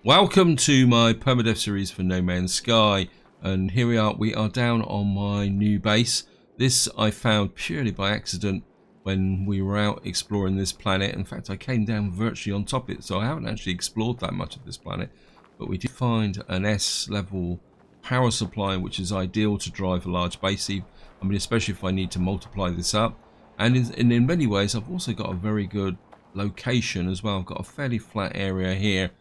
Welcome to my Permadeath series for No Man's Sky, and here we are down on my new base. This I found purely by accident when we were out exploring this planet. In fact, I came down virtually on top of it, so I haven't actually explored that much of this planet, but we did find an S level power supply which is ideal to drive a large base. I mean, especially if I need to multiply this up, and in many ways I've also got a very good location as well. I've got a fairly flat area here.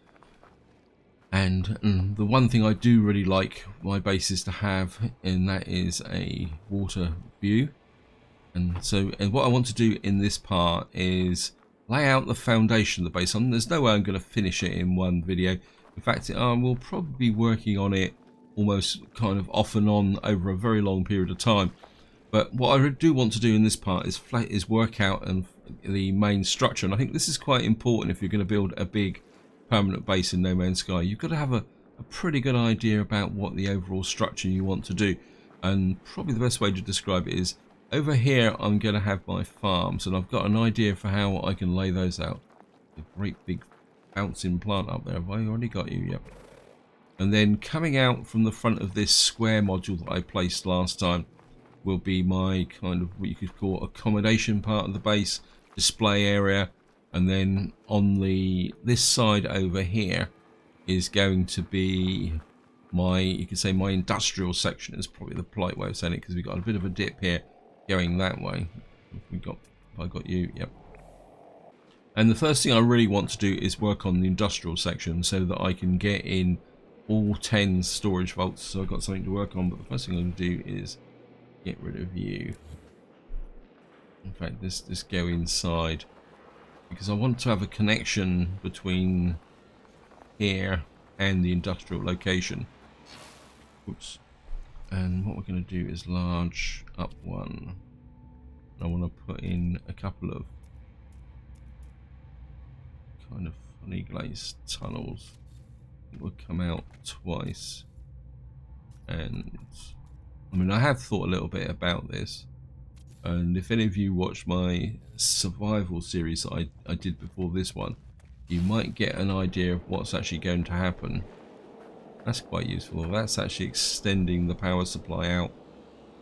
And the one thing I do really like my bases to have, and that is a water view. And what I want to do in this part is lay out the foundation of the base. There's no way I'm going to finish it in one video. In fact, I will probably be working on it almost kind of off and on over a very long period of time. But what I do want to do in this part is work out the main structure. And I think this is quite important if you're going to build a big permanent base in No Man's Sky. You've got to have a pretty good idea about what the overall structure you want to do, and probably the best way to describe it is over here I'm going to have my farms, and I've got an idea for how I can lay those out. A great big bouncing plant up there. Have I already got you? Yep. And then coming out from the front of this square module that I placed last time will be my kind of what you could call accommodation part of the base, display area. And then on this side over here is going to be you could say my industrial section is probably the polite way of saying it, because we've got a bit of a dip here going that way. Have I got you? Yep. And the first thing I really want to do is work on the industrial section so that I can get in all 10 storage vaults, so I've got something to work on. But the first thing I'm going to do is get rid of you. In fact, just go inside, because I want to have a connection between here and the industrial location. Oops. And what we're going to do is large up one. I want to put in a couple of kind of funny glazed tunnels. It will come out twice. And I mean, I have thought a little bit about this. And if any of you watched my survival series that I did before this one, you might get an idea of what's actually going to happen. That's quite useful. That's actually extending the power supply out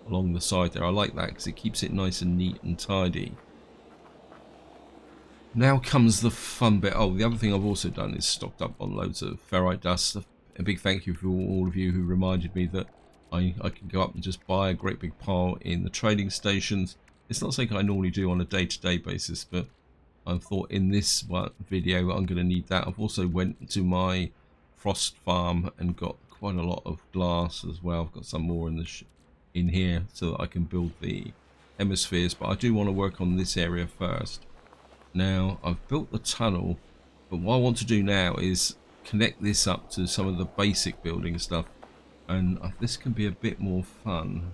along the side there. I like that because it keeps it nice and neat and tidy. Now comes the fun bit. Oh, the other thing I've also done is stocked up on loads of ferrite dust. A big thank you for all of you who reminded me that I can go up and just buy a great big pile in the trading stations. It's not something I normally do on a day-to-day basis, but I thought in this video I'm going to need that. I've also went to my frost farm and got quite a lot of glass as well. I've got some more in here so that I can build the hemispheres, but I do want to work on this area first. Now I've built the tunnel, but what I want to do now is connect this up to some of the basic building stuff. And this can be a bit more fun.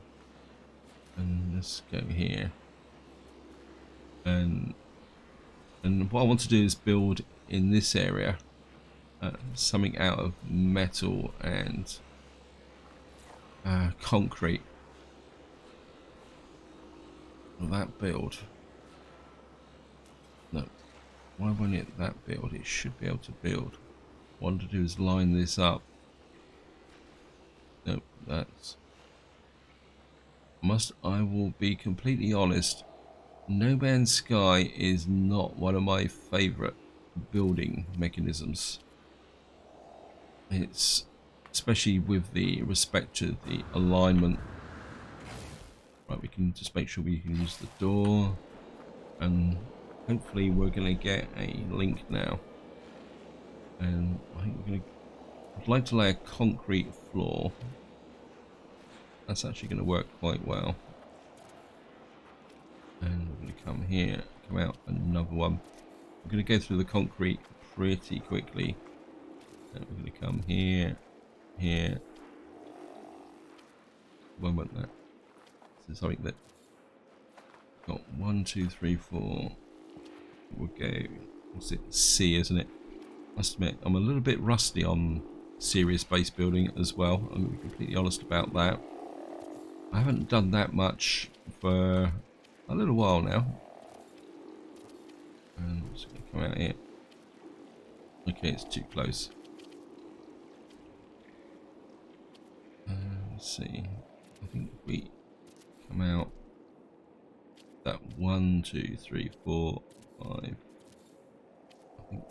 And let's go here. And what I want to do is build in this area something out of metal and concrete. Will that build? No. Why won't it that build? It should be able to build. What I want to do is line this up. Nope, I will be completely honest, No Man's Sky is not one of my favourite building mechanisms. It's especially with the respect to the alignment. Right, we can just make sure we can use the door, and hopefully we're going to get a link now. And I think I'd like to lay a concrete floor. That's actually going to work quite well. And we're going to come here, come out another one. I'm going to go through the concrete pretty quickly. And we're going to come here, here. Won't want that. So something that got 1, 2, 3, 4. We'll go. What's it? C, isn't it? Must admit, I'm a little bit rusty on serious base building as well. I'm going to be completely honest about that. I haven't done that much for a little while now. And I'm just going to come out here. Okay, it's too close. Let's see. I think we come out that 1, 2, 3, 4, 5. I think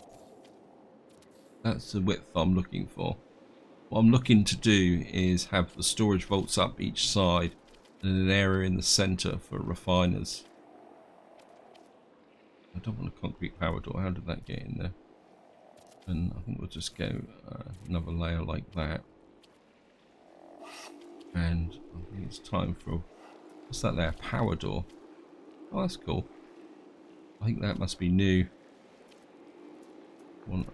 that's the width I'm looking for. What I'm looking to do is have the storage vaults up each side and an area in the center for refiners. I don't want a concrete power door. How did that get in there? And I think we'll just go another layer like that. And I think it's time for, what's that there? Power door. Oh, that's cool. I think that must be new. Want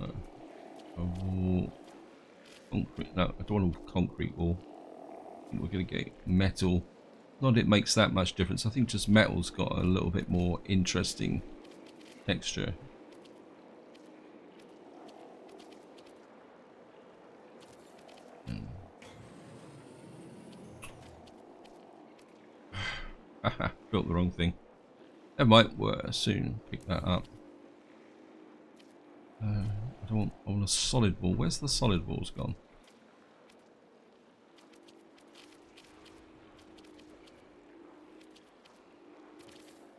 a wall. Concrete. No, I don't want a concrete wall. I think we're going to get metal. Not that it makes that much difference. I think just metal's got a little bit more interesting texture. Haha, built the wrong thing. That might work soon. Pick that up. I want a solid wall. Where's the solid walls gone?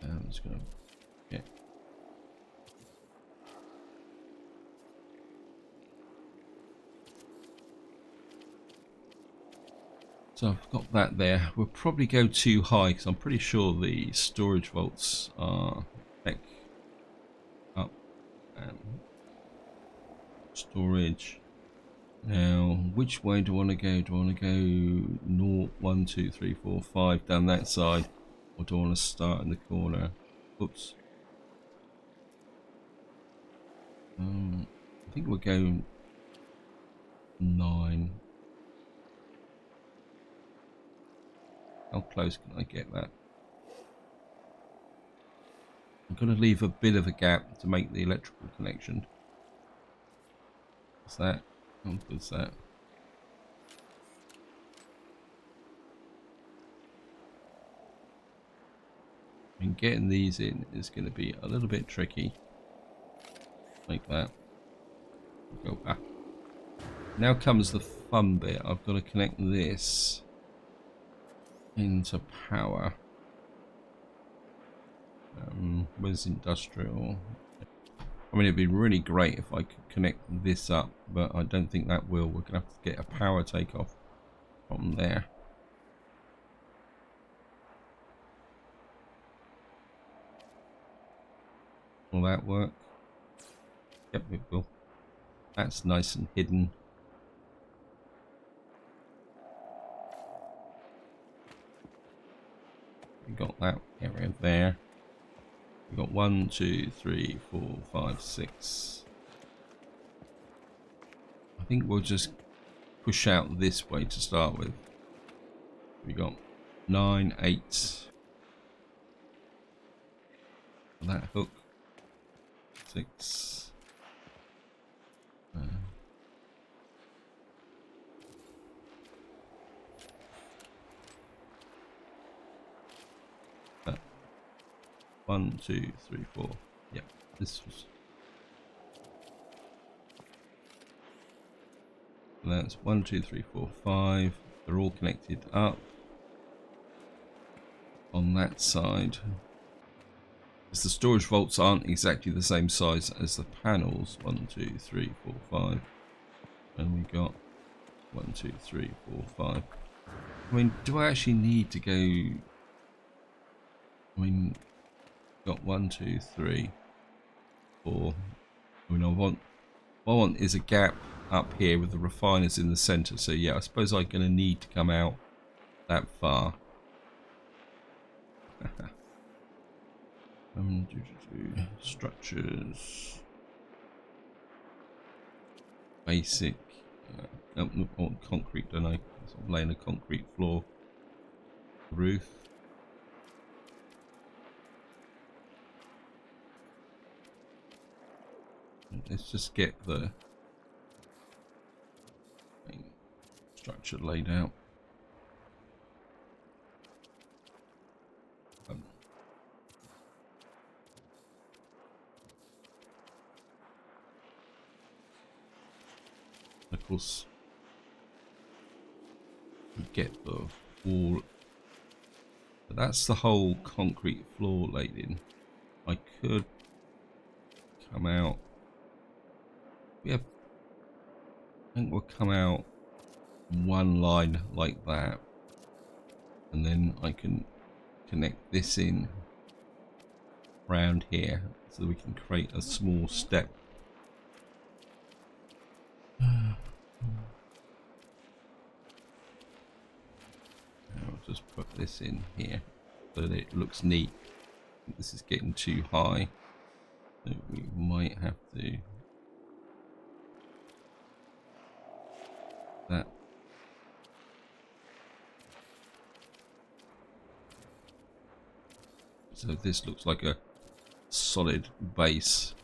I'm just gonna get. So I've got that there. We'll probably go too high because I'm pretty sure the storage vaults are back up. Storage. Now, which way do I want to go? Do I want to go north 1, 2, 3, 4, 5 down that side, or do I want to start in the corner? Oops. I think we'll go 9. How close can I get that? I'm going to leave a bit of a gap to make the electrical connection. What's that? How good's that? I mean, getting these in is going to be a little bit tricky. Like that. Go back. Now comes the fun bit. I've got to connect this into power. Where's industrial? I mean, it'd be really great if I could connect this up, but I don't think that will. We're going to have to get a power takeoff from there. Will that work? Yep, it will. That's nice and hidden. We got that area there. We got 1, 2, 3, 4, 5, 6. I think we'll just push out this way to start with. We got 9, 8. That hook. 6. That. 1, 2, 3, 4. Yeah, this was. And that's 1, 2, 3, 4, 5. They're all connected up on that side. Because the storage vaults aren't exactly the same size as the panels. 1, 2, 3, 4, 5. And we got 1, 2, 3, 4, 5. I mean, do I actually need to go? I mean, got 1, 2, 3, 4. I mean, what I want is a gap up here with the refiners in the center. So yeah, I suppose I'm going to need to come out that far. Structures, basic. No, concrete, don't I? So I'm laying a concrete floor, roof. Let's just get the structure laid out. Of course, get the wall. But that's the whole concrete floor laid in. I could come out. Yeah, I think we'll come out one line like that, and then I can connect this in round here so we can create a small step. I'll just put this in here so that it looks neat. This is getting too high, so we might have to that. So this looks like a solid base.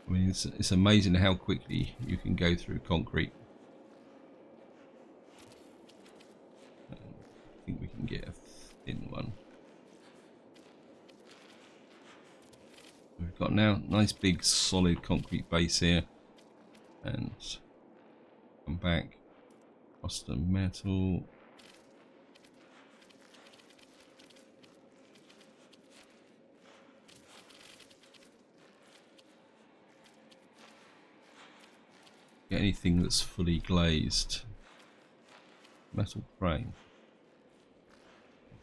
I mean, it's amazing how quickly you can go through concrete. I think we can get a thin one. We've got now nice big solid concrete base here, and come back across the metal. Get anything that's fully glazed. Metal frame.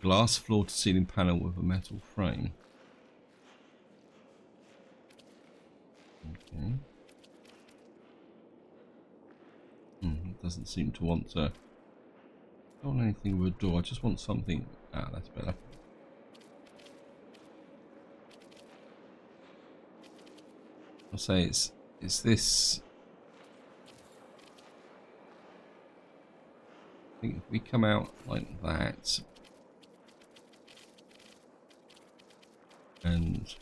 Glass floor to ceiling panel with a metal frame. Okay. It doesn't seem to want to. I don't want anything with a door. I just want something. Ah, that's better. I'll say it's this. I think if we come out like that, and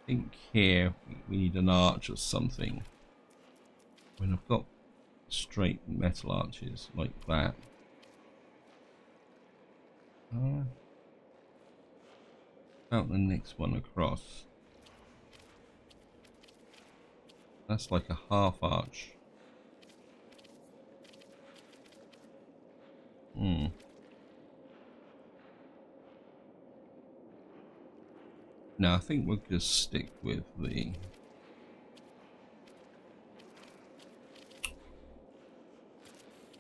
I think here we need an arch or something. When I've got straight metal arches like that. About the next one across. That's like a half arch. No, I think we'll just stick with the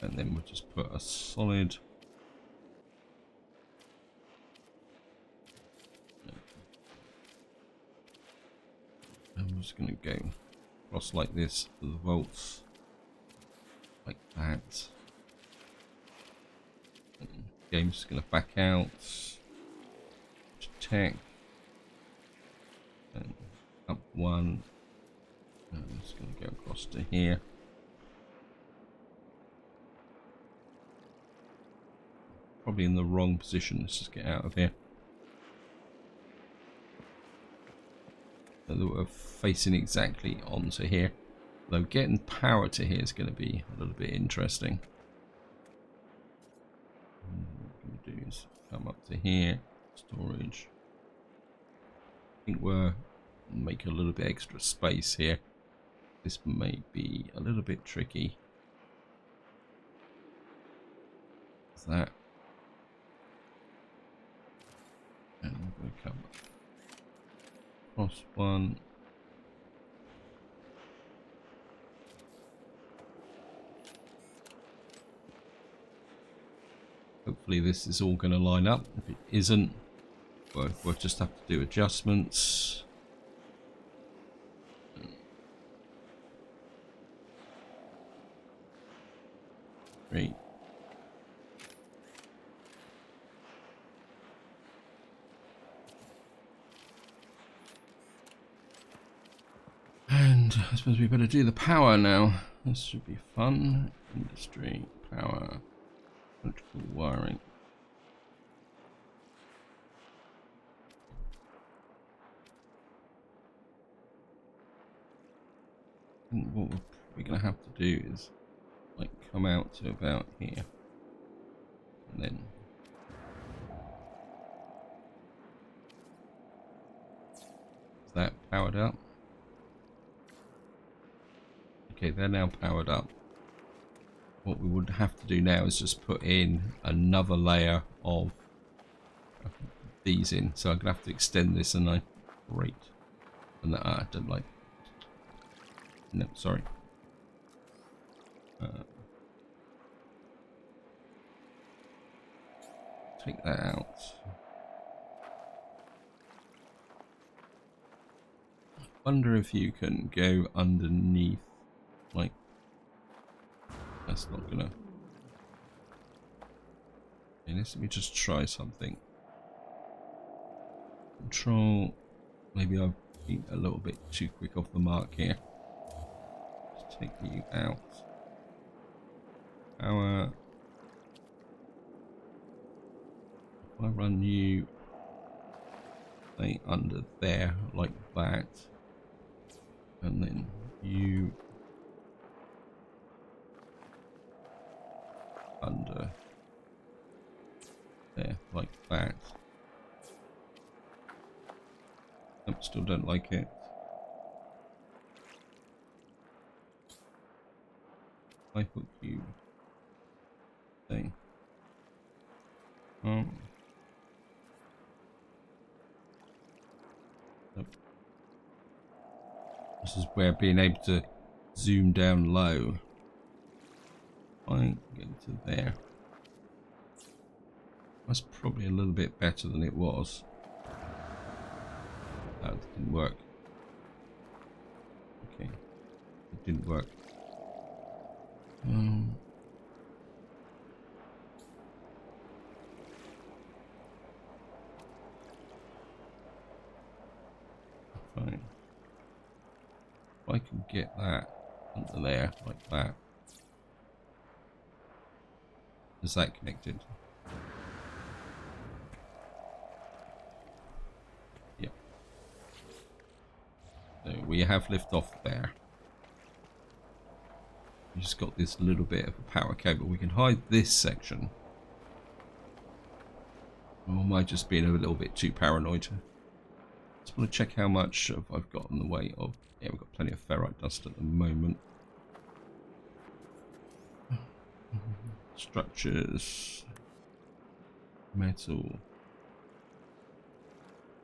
and then we'll just put a solid I'm just going to go across like this for the bolts like that. Game's just going to back out, check, and up one, and I'm just going to go across to here. Probably in the wrong position. Let's just get out of here. So that we're facing exactly onto here. Though getting power to here is going to be a little bit interesting. What we're going to do is come up to here, storage. I think we'll make a little bit extra space here. This may be a little bit tricky. Is that? And we're going to come across one. Hopefully this is all going to line up. If it isn't, we'll just have to do adjustments. Great. And I suppose we better do the power now. This should be fun. Industry, power, electrical wiring. And what we're going to have to do is like come out to about here. And then is that powered up? Okay, they're now powered up. What we would have to do now is just put in another layer of these in. So I'm going to have to extend this, and I... Great. And that I don't like. No, sorry. Take that out. I wonder if you can go underneath, like, that's not gonna. Okay, let me just try something. Control, maybe I've been a little bit too quick off the mark here. Just take you out. Power. If I run you, say, under there, like that. And then you under there, like that. I still don't like it. I put you thing. Nope. This is where being able to zoom down low. I get to there. That's probably a little bit better than it was. That didn't work. Okay, it didn't work. Fine. If I can get that under there like that. Is that connected? Yep. So we have lift off there. We just got this little bit of a power cable. We can hide this section. Or I might just be a little bit too paranoid. Just want to check how much I've got in the way of. Yeah, we've got plenty of ferrite dust at the moment. Structures. Metal.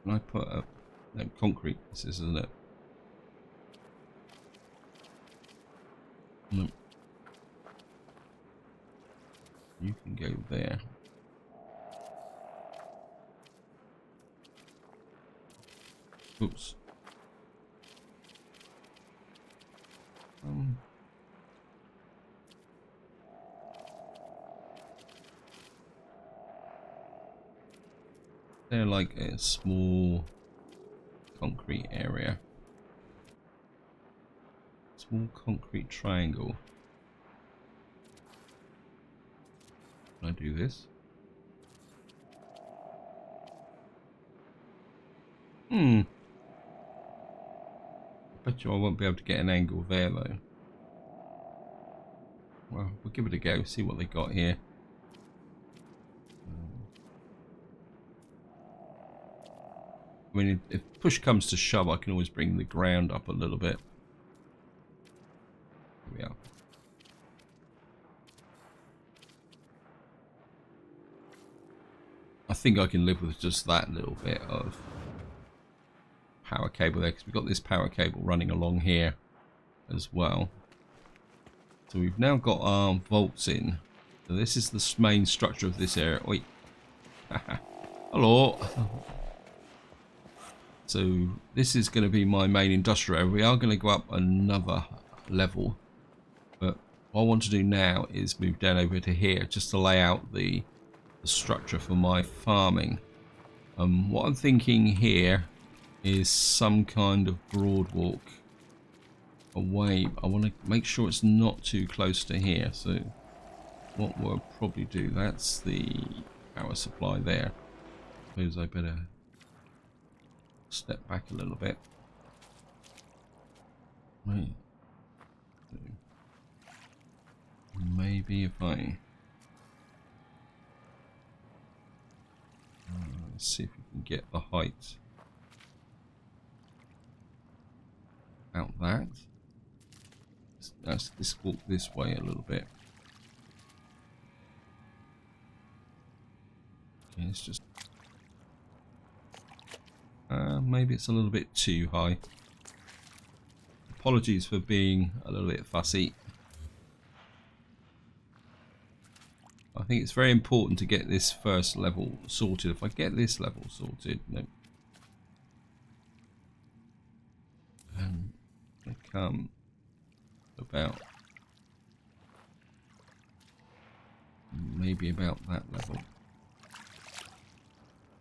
Can I put up... No, concrete this is, isn't it? No. You can go there. Oops. They're like a small concrete area. Small concrete triangle. Can I do this? I bet you I won't be able to get an angle there though. Well, we'll give it a go, see what they got here. I mean, if push comes to shove, I can always bring the ground up a little bit. Here we are. I think I can live with just that little bit of power cable there, because we've got this power cable running along here as well. So we've now got our volts in. So this is the main structure of this area. Wait. Hello. So this is going to be my main industrial area. We are going to go up another level. But what I want to do now is move down over to here just to lay out the structure for my farming. What I'm thinking here is some kind of broad walk away. I want to make sure it's not too close to here. So what we'll probably do, that's the power supply there. I suppose I better step back a little bit. Right. Maybe if I let's see if we can get the height out that. let's walk this way a little bit. Okay, it's just maybe it's a little bit too high. Apologies for being a little bit fussy. I think it's very important to get this first level sorted. If I get this level sorted, no. And I come about maybe about that level.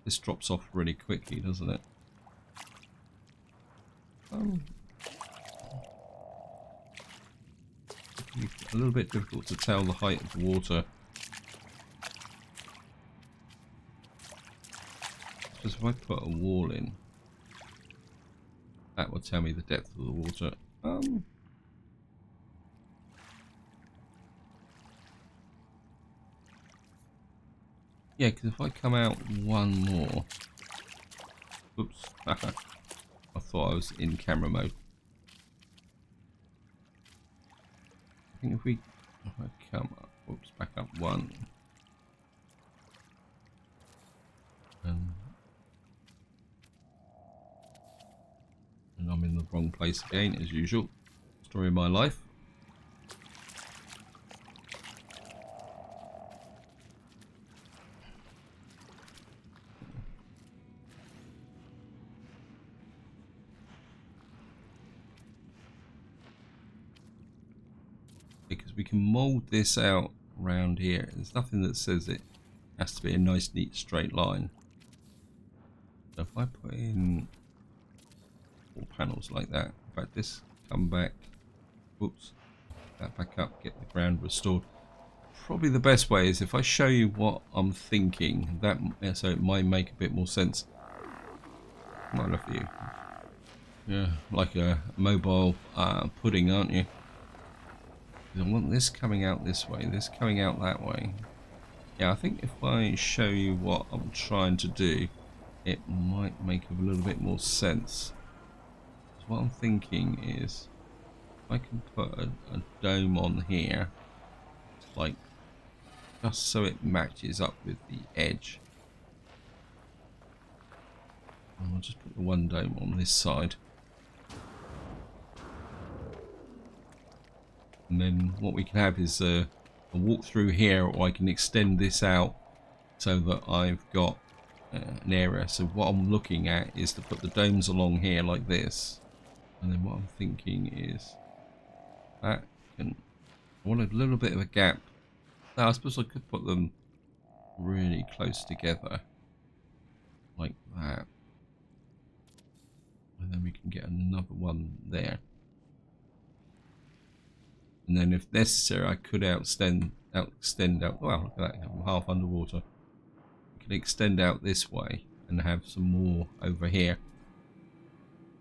This drops off really quickly, doesn't it? A little bit difficult to tell the height of the water. Because if I put a wall in, that will tell me the depth of the water. Yeah, because if I come out one more... Oops. I thought I was in camera mode. I think if I come up... Oops, back up one. And I'm in the wrong place again, as usual. Story of my life. Because we can mould this out around here. There's nothing that says it has to be a nice, neat, straight line. So if I put in 4 panels like that, in fact, this come back, whoops, that back up, get the ground restored. Probably the best way is if I show you what I'm thinking, that so it might make a bit more sense. Might look at you. Yeah, like a mobile pudding, aren't you? I want this coming out this way, this coming out that way. Yeah, I think if I show you what I'm trying to do, it might make a little bit more sense. So what I'm thinking is, I can put a dome on here, like, just so it matches up with the edge. And I'll just put the one dome on this side. And then what we can have is a walk through here, or I can extend this out so that I've got an area. So what I'm looking at is to put the domes along here like this. And then what I'm thinking is that I want a little bit of a gap. Now I suppose I could put them really close together like that. And then we can get another one there. And then if necessary, I could extend out. Well, look at that, I'm half underwater. I can extend out this way and have some more over here.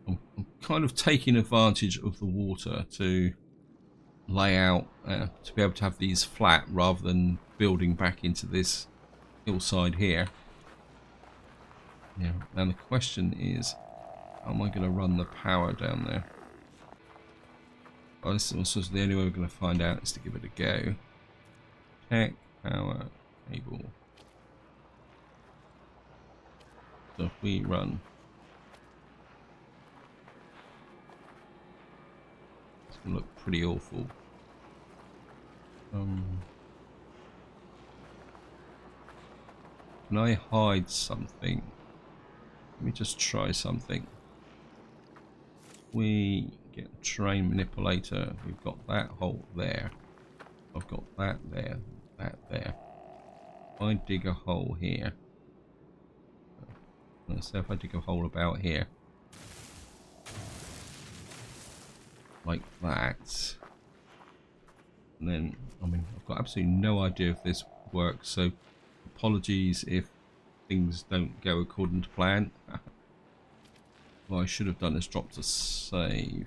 I'm kind of taking advantage of the water to lay out, to be able to have these flat rather than building back into this hillside here. Yeah. Now the question is, how am I going to run the power down there? Well, this is the only way we're going to find out is to give it a go. Tech, power, cable. So if we run, it's going to look pretty awful. Can I hide something? Let me just try something. We get a terrain manipulator. We've got that hole there. I've got that there, that there. If I dig a hole here, let's say if I dig a hole about here, like that, and then, I mean, I've got absolutely no idea if this works, so apologies if things don't go according to plan. What I should have done is dropped a save.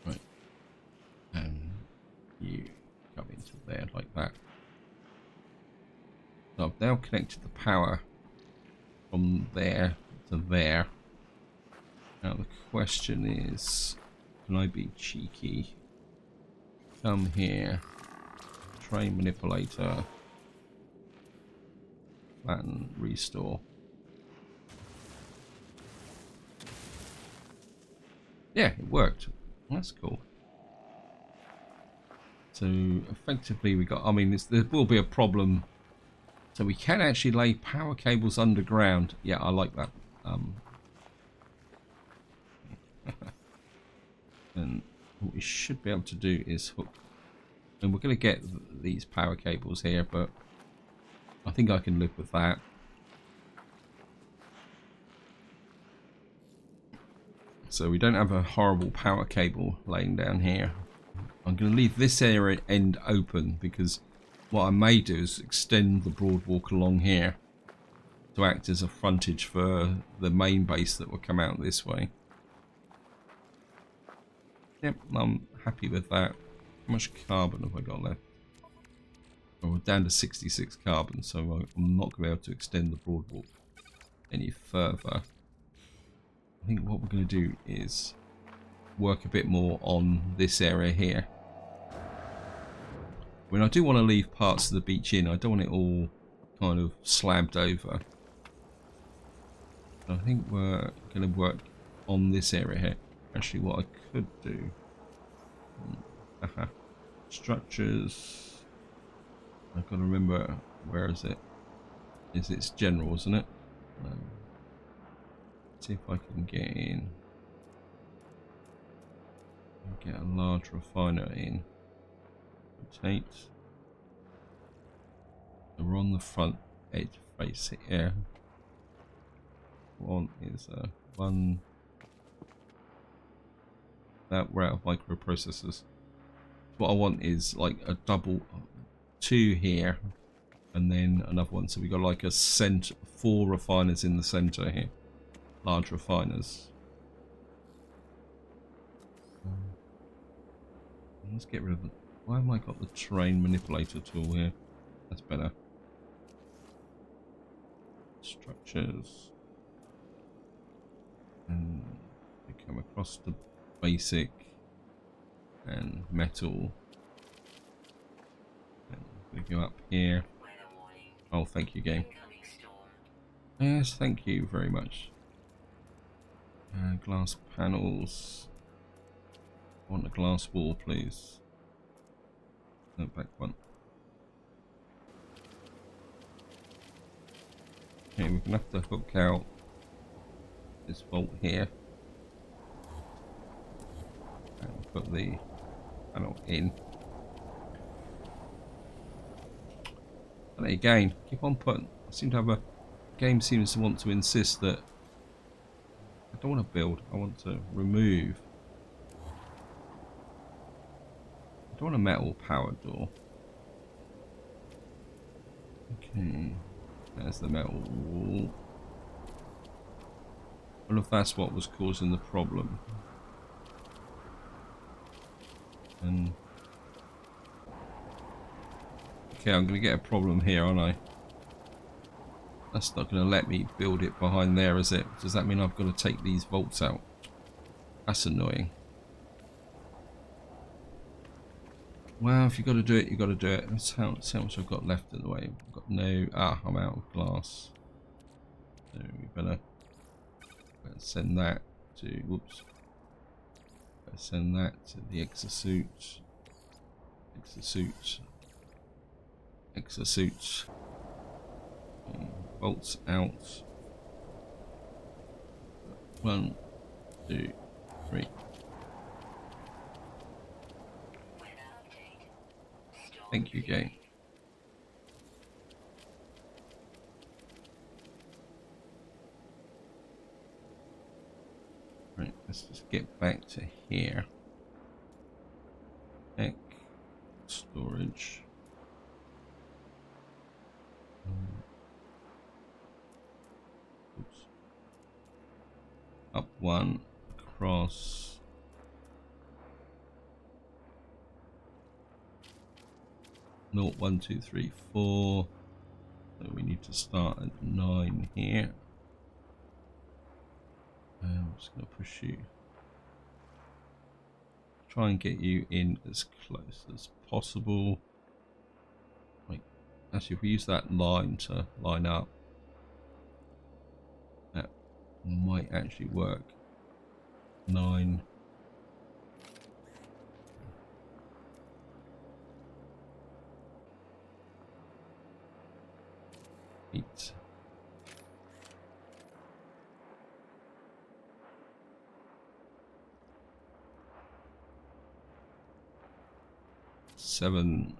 Right. And you come into there like that. So I've now connected the power from there to there. Now the question is, can I be cheeky come here, train manipulator, flatten, restore. Yeah, it worked. That's cool. So effectively we got, I mean, there will be a problem. So we can actually lay power cables underground. Yeah, I like that. And what we should be able to do is hook, and we're going to get these power cables here, but I think I can live with that. So we don't have a horrible power cable laying down here. I'm going to leave this area end open because what I may do is extend the broadwalk along here to act as a frontage for the main base that will come out this way. Yep, I'm happy with that. How much carbon have I got left? Oh, we're down to 66 carbon, so I'm not going to be able to extend the broadwalk any further. I think what we're going to do is work a bit more on this area here. When I do want to leave parts of the beach in, I don't want it all kind of slabbed over. I think we're going to work on this area here. Actually, what I could do... Structures... I've got to remember, where is it? It's general, isn't it? See if I can get in. Get a large refiner in. Rotate. So we're on the front edge face here. One is one. That we're out of microprocessors. What I want is like a double, two here, and then another one. So we got like a 4 refiners in the center here, large refiners. Let's get rid of it. Why have I got the train manipulator tool here? That's better. Structures. And we come across the basic and metal. And we go up here. Oh, thank you, game. Yes, thank you very much. Glass panels. I want a glass wall, please. No, back one. Okay, we're gonna have to hook out this bolt here and put the panel in. And again, keep on putting. I seem to have a game seems to want to insist that I don't want to build. I want to remove. I don't want a metal power door. Okay, there's the metal wall. I wonder if that's what was causing the problem. And okay, I'm going to get a problem here, aren't I? That's not going to let me build it behind there, is it? Does that mean I've got to take these bolts out? That's annoying. Well, if you've got to do it, you've got to do it. Let's see how much I've got left in the way. I've got no... Ah, I'm out of glass. So we better send that to... Whoops. Better send that to the exosuit. Exosuit. Exosuit. Okay, bolts out. 1, 2, 3. Thank you, game. Right, let's just get back to here. Tech, storage. Oops. Up 1, across. 0, 1, 2, 3, 4. So we need to start at 9 here. I'm just going to push you. try and get you in as close as possible. Like, actually, if we use that line to line up, that might actually work. 9. 8. 7.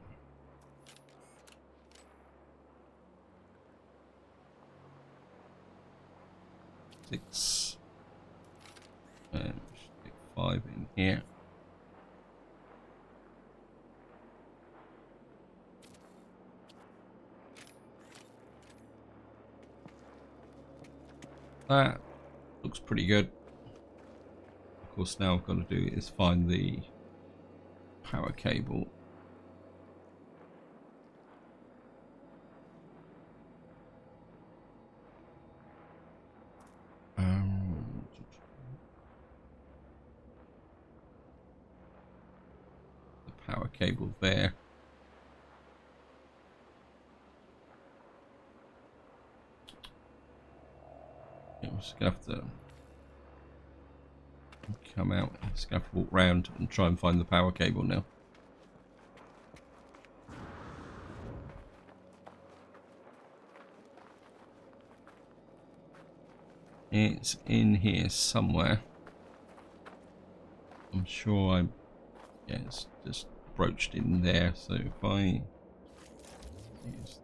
6. And stick 5 in here. That looks pretty good. Of course, now I've got to do is find the power cable. The power cable there. I'm just gonna have to come out. Just gonna have to walk round and try and find the power cable now. It's in here somewhere. I'm sure yeah, it's just broached in there. So if I use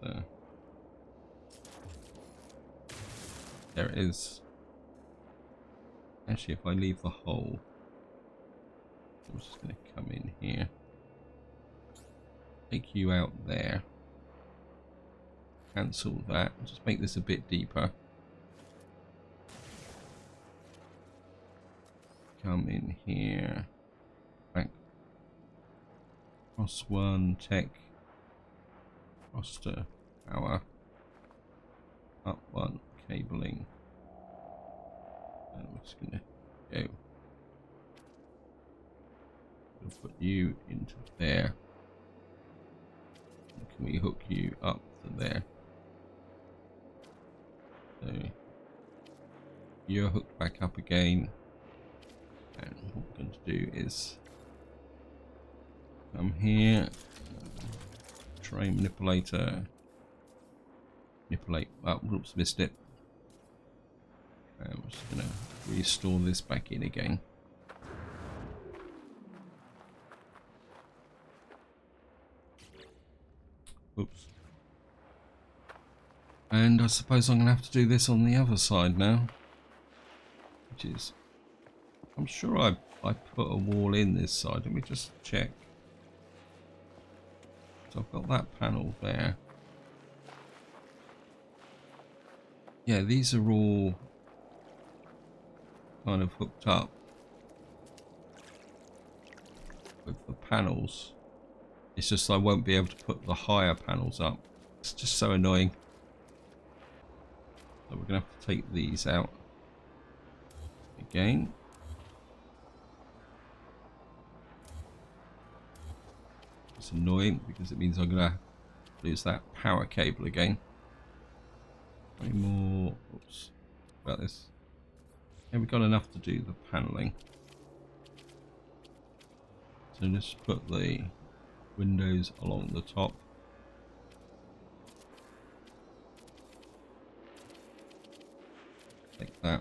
there it is. Actually, if I leave the hole, I'm just going to come in here, take you out there, cancel that, just make this a bit deeper. Come in here, back, cross 1, tech, cross to power, up 1, cabling. And I'm just going to go. I'll put you into there. And can we hook you up to there? So you're hooked back up again. And what we're going to do is come here, tray manipulator, manipulate. Oh, whoops, missed it. I'm just going to restore this back in again. Oops. And I suppose I'm going to have to do this on the other side now. Which is, I'm sure I put a wall in this side. Let me just check. So I've got that panel there. Yeah, these are all kind of hooked up with the panels. It's just I won't be able to put the higher panels up. It's just so annoying. So we're going to have to take these out again. It's annoying because it means I'm going to lose that power cable again. Any more? Oops. About this. Yeah, we've got enough to do the paneling. So just put the windows along the top. Like that.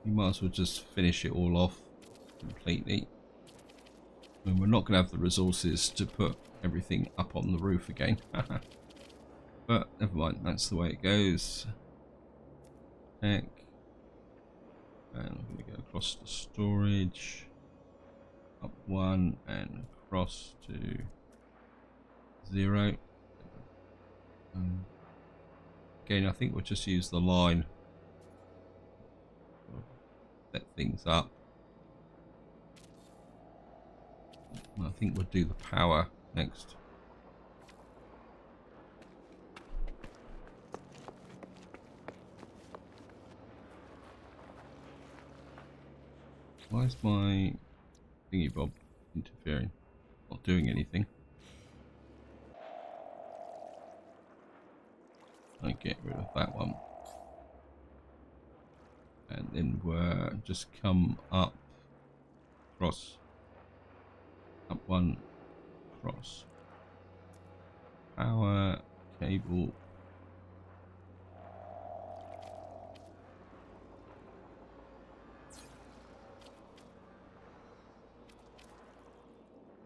You might as well just finish it all off completely. I mean, we're not going to have the resources to put everything up on the roof again. But never mind, that's the way it goes. Heck. And I'm going to go across to storage. Up 1 and across to 0. Again, I think we'll just use the line. Set things up. I think we'll do the power next. Why is my thingy bob interfering? Not doing anything. I get rid of that one. And then we're just come up, cross, up one, cross. Power cable.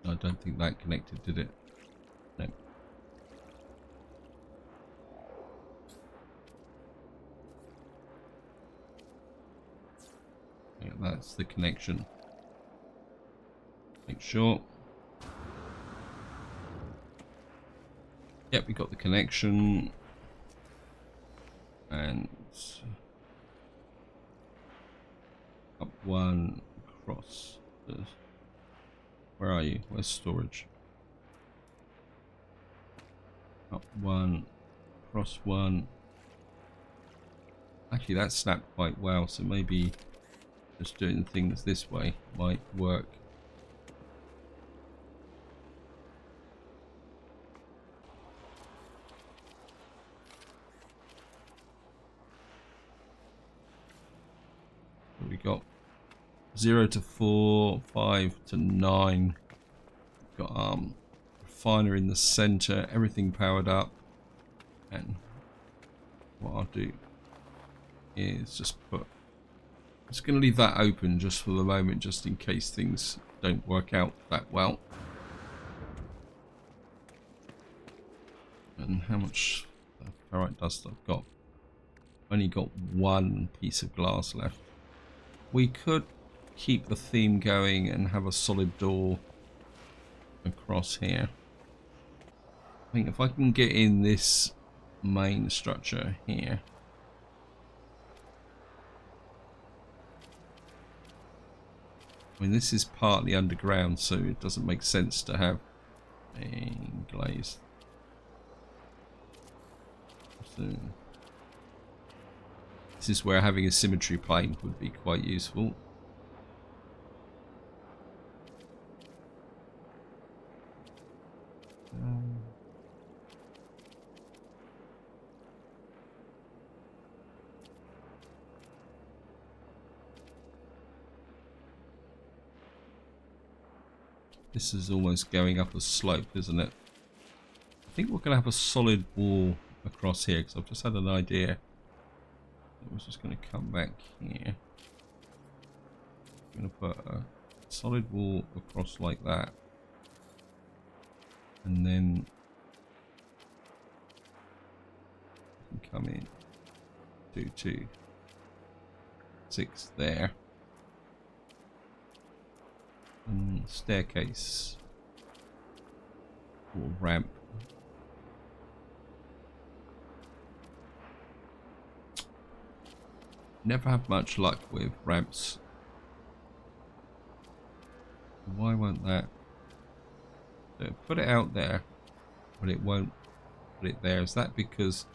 I don't think that connected, did it? No. Yeah, that's the connection. Make sure. Yep, we got the connection. And up one, cross. Where are you? Where's storage? Up one, cross one. Actually, that snapped quite well, so maybe just doing things this way might work. What we got? 0 to 4, 5 to 9. We've got refiner in the center, everything powered up. And what I'll do is just put, I'm just going to leave that open just for the moment, just in case things don't work out that well. And how much ferrite dust I've got? Only got one piece of glass left. We could keep the theme going and have a solid door across here. I think if I can get in this main structure here. I mean, this is partly underground, so it doesn't make sense to have a glaze. So this is where having a symmetry plane would be quite useful. This is almost going up a slope, isn't it? I think we're going to have a solid wall across here, because I've just had an idea. I was just going to come back here. I'm going to put a solid wall across like that. And then come in 2, 2, 6 there. And staircase or ramp. Never have much luck with ramps. Why won't that? So put it out there, but it won't put it there. Is that because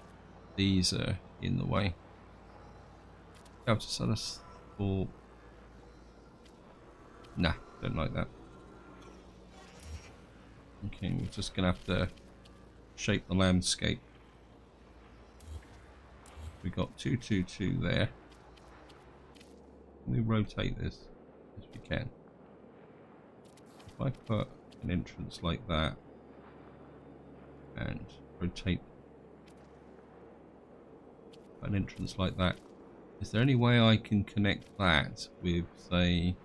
these are in the way? I'll just set us for. Nah, don't like that. Okay, we're just gonna have to shape the landscape. We got 2, 2, 2 there. Can we rotate this? Yes, we can. If I put an entrance like that and rotate an entrance like that, is there any way I can connect that with, say,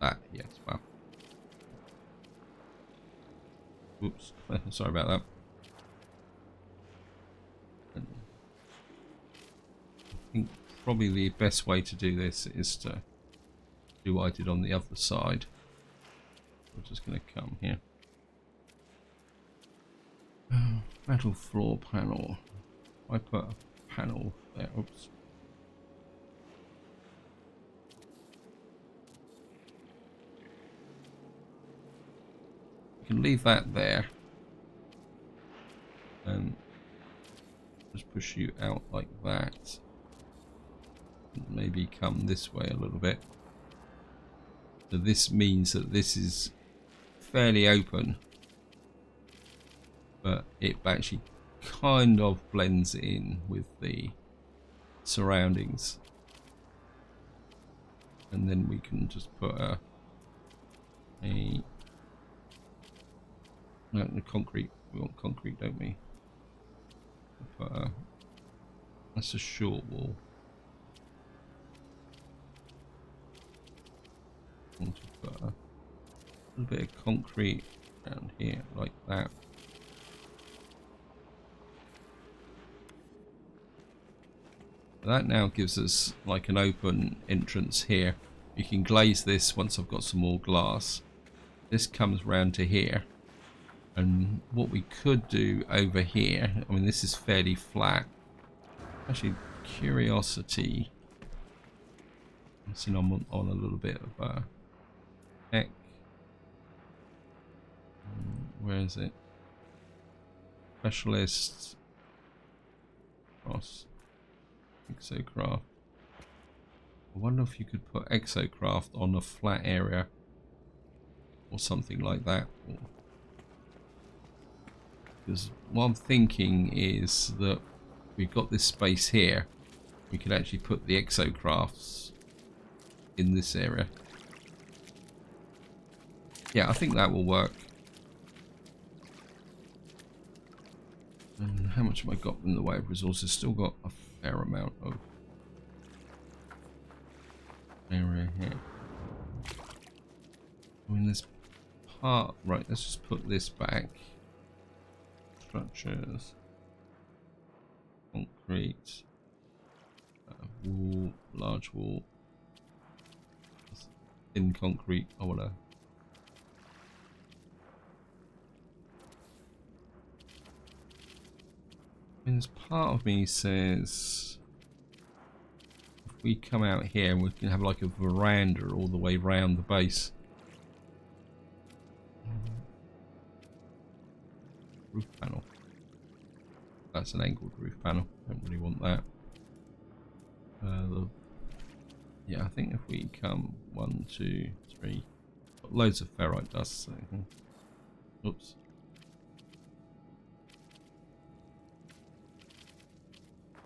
that? Yes, well. Oops, sorry about that. I think probably the best way to do this is to do what I did on the other side. We're just going to come here. Metal floor panel. I put a panel there. Oops. You can leave that there. And just push you out like that. maybe come this way a little bit. So this means that this is fairly open, but it actually kind of blends in with the surroundings. And then we can just put no, the concrete. We want concrete, don't we? Put that's a short wall. I want to put a little bit of concrete around here, like that. That now gives us like an open entrance here. You can glaze this once I've got some more glass. This comes round to here. And what we could do over here, I mean this is fairly flat. Actually, curiosity. I'm seeing I'm on a little bit of heck. Where is it? Specialists. Cross. Exocraft. I wonder if you could put Exocraft on a flat area or something like that. Because what I'm thinking is that we've got this space here. We could actually put the Exocrafts in this area. Yeah, I think that will work. And how much have I got in the way of resources? Still got a fair amount of area here. I mean, this part, right, let's just put this back. Structures, concrete, wall, large wall, thin concrete. I want to. I mean, this part of me says if we come out here, we can have like a veranda all the way round the base. Roof panel. That's an angled roof panel. Don't really want that. Yeah, I think if we come 1, 2, 3, got loads of ferrite dust. So, oops.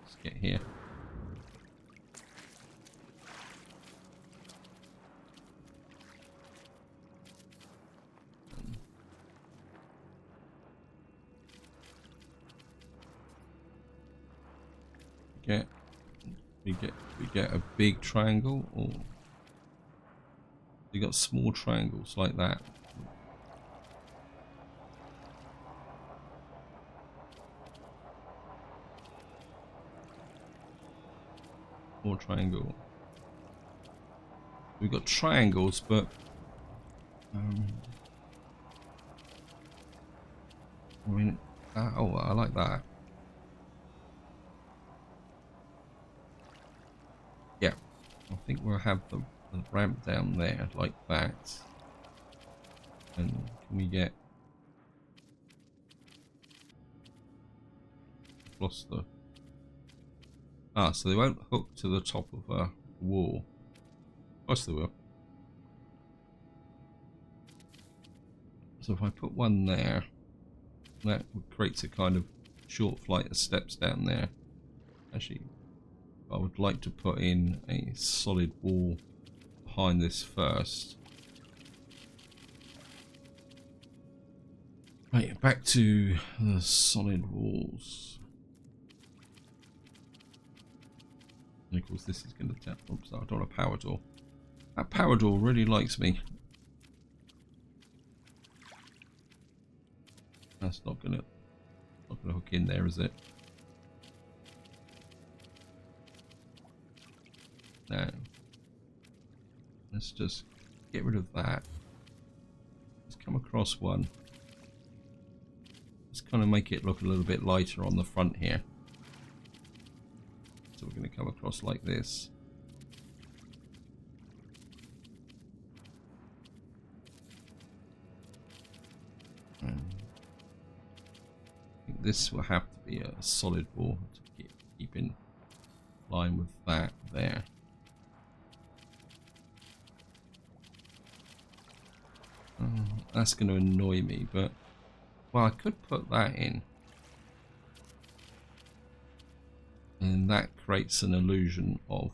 Let's get here. We get a big triangle, or we got small triangles like that. More triangle. We've got triangles, but I mean, oh, I like that. Yeah, I think we'll have the ramp down there like that. And can we get across the... Ah, so they won't hook to the top of a wall. Of course they will. So if I put one there, that creates a kind of short flight of steps down there. Actually, I would like to put in a solid wall behind this first. Right, back to the solid walls. And of course this is going to tap. Oops, I don't want a power door. That power door really likes me. That's not gonna hook in there, is it? No. Let's just get rid of that. Let's come across one. Let's kind of make it look a little bit lighter on the front here. So we're going to come across like this. I think this will have to be a solid wall to keep in line with that there. That's going to annoy me, but well, I could put that in, and that creates an illusion of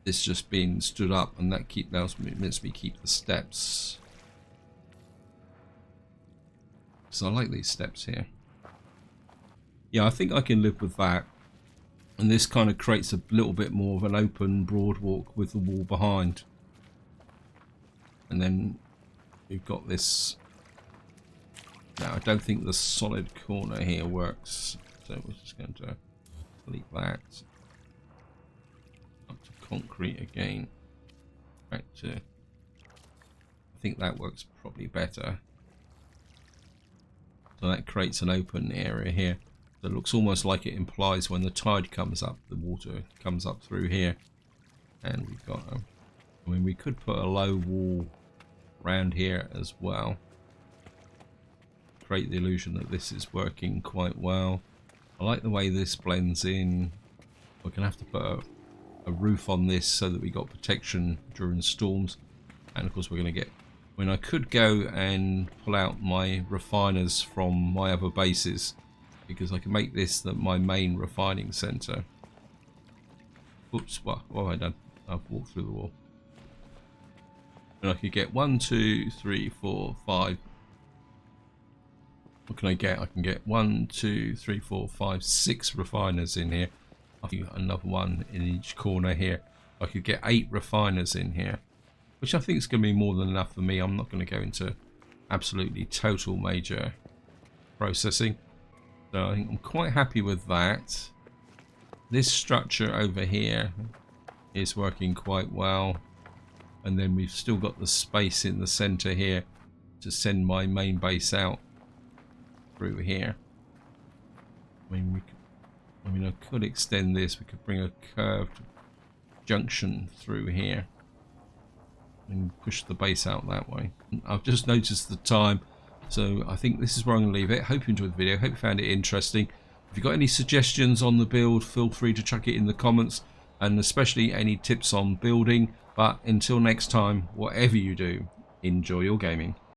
this just being stood up, and that lets me keep the steps. So I like these steps here. Yeah, I think I can live with that. And this kind of creates a little bit more of an open, broad walk with the wall behind. And then you've got this. Now, I don't think the solid corner here works. So we're just going to delete that. Up to concrete again. Back to. I think that works probably better. So that creates an open area here. So it looks almost like it implies when the tide comes up, the water comes up through here. And we've got, I mean, we could put a low wall around here as well. Create the illusion that this is working quite well. I like the way this blends in. We're going to have to put a roof on this so that we got protection during storms. And of course we're going to get, when I could go and pull out my refiners from my other bases, because I can make this my main refining center. Oops, what have I done? I've walked through the wall. And I could get 1, 2, 3, 4, 5. What can I get? I can get 1, 2, 3, 4, 5, 6 refiners in here. I think another one in each corner here. I could get 8 refiners in here, which I think is going to be more than enough for me. I'm not going to go into absolutely total major processing. So I think I'm quite happy with that. This structure over here is working quite well. And then we've still got the space in the center here to send my main base out through here. I mean, I could extend this. We could bring a curved junction through here and push the base out that way. I've just noticed the time, so I think this is where I'm going to leave it. Hope you enjoyed the video. Hope you found it interesting. If you've got any suggestions on the build, feel free to chuck it in the comments, and especially any tips on building. But until next time, whatever you do, enjoy your gaming.